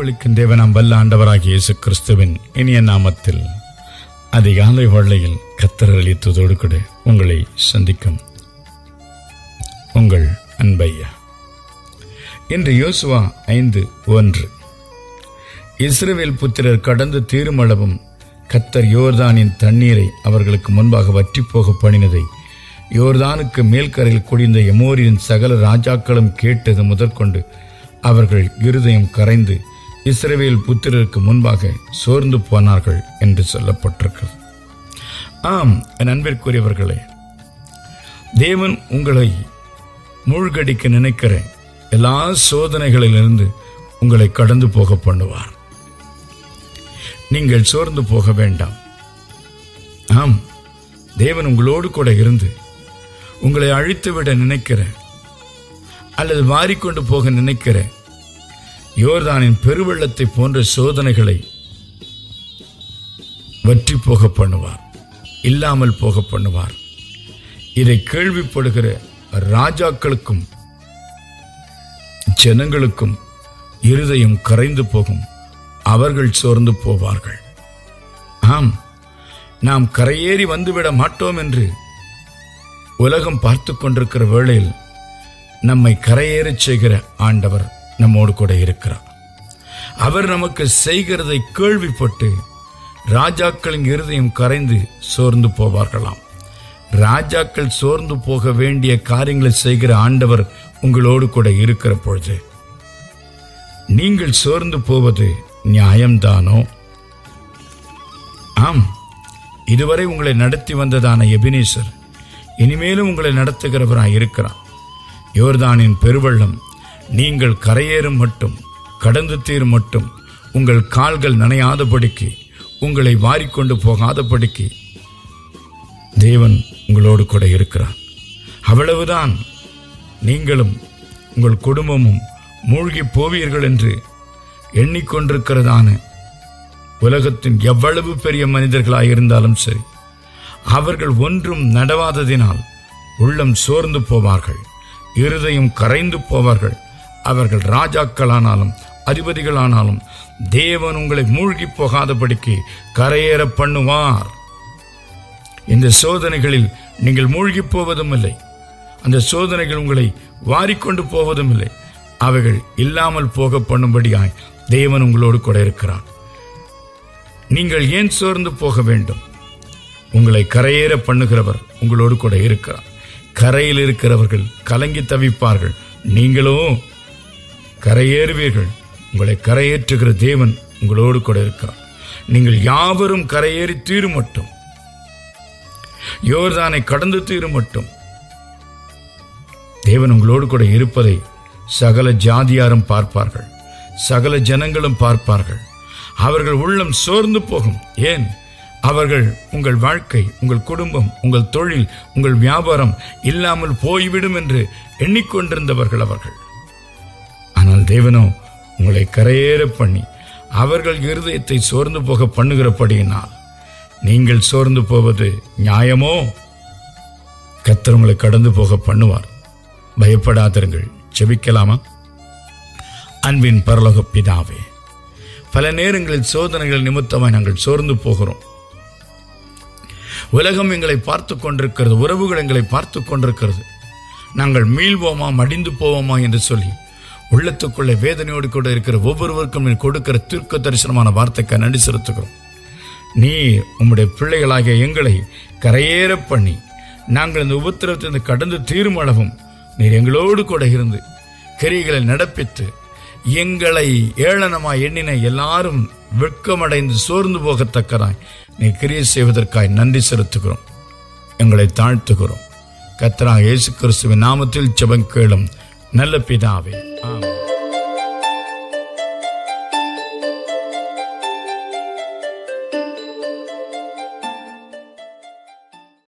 ஜீவனளிக்கும் தேவனாம் வல்ல ஆண்டவராகிய இயேசு கிறிஸ்துவின் இனிய நாமத்தில் அதிகாலை வேளையில் கர்த்தர் அளித்ததோடு கூட உங்களை சந்திக்கும் உங்கள் அன்பையா. இன்று யோசுவா 5:1. இஸ்ரவேல் புத்திரர் கடந்து தீருமளவும் கர்த்தர் யோர்தானின் தண்ணீரை அவர்களுக்கு முன்பாக வற்றி போக பண்ணினதை யோர்தானுக்கு மேல்கரையில் குடிந்த எமோரியின் சகல ராஜாக்களும் கேட்டது முதற்கொண்டு அவர்கள் இருதயம் கரைந்து இஸ்ரவேல் புத்திரருக்கு முன்பாக சோர்ந்து போனார்கள் என்று சொல்லப்பட்டிருக்கிறது. ஆம், என் அன்பிற்குரியவர்களே, தேவன் உங்களை மூழ்கடிக்க நினைக்கிற எல்லா சோதனைகளிலிருந்து உங்களை கடந்து போக பண்ணுவார். நீங்கள் சோர்ந்து போக வேண்டாம். ஆம், தேவன் உங்களோடு கூட இருந்து உங்களை அழித்துவிட நினைக்கிற அல்லது மாறிக்கொண்டு போக நினைக்கிற யோர்தானின் பெருவெள்ளத்தை போன்ற சோதனைகளை வற்றி போக பண்ணுவார், இல்லாமல் போக பண்ணுவார். இதை கேள்விப்படுகிற ராஜாக்களுக்கும் ஜனங்களுக்கும் இருதயம் கரைந்து போகும். அவர்கள் சோர்ந்து போவார்கள். ஆம், நாம் கரையேறி வந்துவிட மாட்டோம் என்று உலகம் பார்த்து கொண்டிருக்கிற வேளையில் நம்மை கரையேறச் செய்கிற ஆண்டவர் நம்மோடு கூட இருக்கிறார். அவர் நமக்கு செய்கிறதை கேள்விப்பட்டு ராஜாக்களின் இருதயம் கரைந்து சோர்ந்து போவார்களாம். ராஜாக்கள் சோர்ந்து போக வேண்டிய காரியங்களை செய்கிற ஆண்டவர் உங்களோடு கூட இருக்கிற பொழுது நீங்கள் சோர்ந்து போவது நியாயம்தானோ? ஆம், இதுவரை உங்களை நடத்தி வந்ததான எபினேசர் இனிமேலும் உங்களை நடத்துகிறவராய் இருக்கிறார். யோர்தானின் பெருவெள்ளம் நீங்கள் கரையேறும் மட்டும், கடந்து தீரும் மட்டும், உங்கள் கால்கள் நனையாதபடிக்கு, உங்களை வாரிக்கொண்டு போகாதபடிக்கு தேவன் உங்களோடு கூட இருக்கிறார். அவ்வளவுதான். நீங்களும் உங்கள் குடும்பமும் மூழ்கி போவீர்கள் என்று எண்ணிக்கொண்டிருக்கிறதான உலகத்தின் எவ்வளவு பெரிய மனிதர்களாயிருந்தாலும் சரி, அவர்கள் ஒன்றும் நடவாததினால் உள்ளம் சோர்ந்து போவார்கள், இருதயம் கரைந்து போவார்கள். அவர்கள் ராஜாக்களானாலும் அதிபதிகளானாலும் தேவன் உங்களை மூழ்கி போகாதபடிக்கு கரையேற பண்ணுவார். இந்த சோதனைகளில் நீங்கள் மூழ்கி போவதும் இல்லை, அந்த சோதனைகள் உங்களை வாரிக்கொண்டு போவதும் இல்லை. அவைகள் இல்லாமல் போக பண்ணும்படியாய் தேவன் உங்களோடு கூட இருக்கிறார். நீங்கள் ஏன் சோர்ந்து போக வேண்டும்? உங்களை கரையேற பண்ணுகிறவர் உங்களோடு கூட இருக்கிறார். கரையில் இருக்கிறவர்கள் கலங்கி தவிப்பார்கள், நீங்களோ கரையேறுவீர்கள். உங்களை கரையேற்றுகிற தேவன் உங்களோடு கூட இருக்கிறார். நீங்கள் யாவரும் கரையேறி தீரும் மட்டும், யோர்தானை கடந்து தீரும் மட்டும் தேவன் உங்களோடு கூட இருப்பதை சகல ஜாதியாரும் பார்ப்பார்கள், சகல ஜனங்களும் பார்ப்பார்கள். அவர்கள் உள்ளம் சோர்ந்து போகும். ஏன்? அவர்கள் உங்கள் வாழ்க்கை, உங்கள் குடும்பம், உங்கள் தொழில், உங்கள் வியாபாரம் இல்லாமல் போய்விடும் என்று எண்ணிக்கொண்டிருந்தவர்கள் அவர்கள். ஆனால் தேவனோ உங்களை கரையேற பண்ணி அவர்கள் இருதயத்தை சோர்ந்து போக பண்ணுகிறபடியினால் நீங்கள் சோர்ந்து போவது நியாயமோ? கர்த்தர் உங்களை கடந்து போக பண்ணுவார். பயப்படாதிருங்கள். ஜெபிக்கலாமா? அன்பின் பரலோக பிதாவே, பல நேரங்களில் சோதனைகள் நிமித்தமாய் நாங்கள் சோர்ந்து போகிறோம். உலகம் எங்களை பார்த்து கொண்டிருக்கிறது, உறவுகள் எங்களை பார்த்து கொண்டிருக்கிறது. நாங்கள் மீள்வோமா, மடிந்து போவோமா என்று சொல்லி உள்ளத்துக்குள்ளே வேதனையோடு கூட இருக்கிற ஒவ்வொருவருக்கும் நீ கொடுக்கிற தீர்க்க தரிசனமான வார்த்தைக்கு நன்றி செலுத்துகிறோம். நீ உம்முடைய பிள்ளைகளாகிய எங்களை கரையேற பண்ணி நாங்கள் இந்த உபத்திரத்திலிருந்து கடந்து தீரும் அளவும் நீர் எங்களோடு கூட இருந்து கிரியைகளை நடப்பித்து எங்களை ஏளனமாய் எண்ணின எல்லாரும் வெட்கமடைந்து சோர்ந்து போகத்தக்கதாய் நீ கிரியை செய்வதற்காய் நன்றி செலுத்துகிறோம். எங்களை தாழ்த்துகிறோம். கர்த்தராகிய இயேசு கிறிஸ்துவின் நாமத்தில் ஜெபம் கேளும் நல்ல பிதாவே.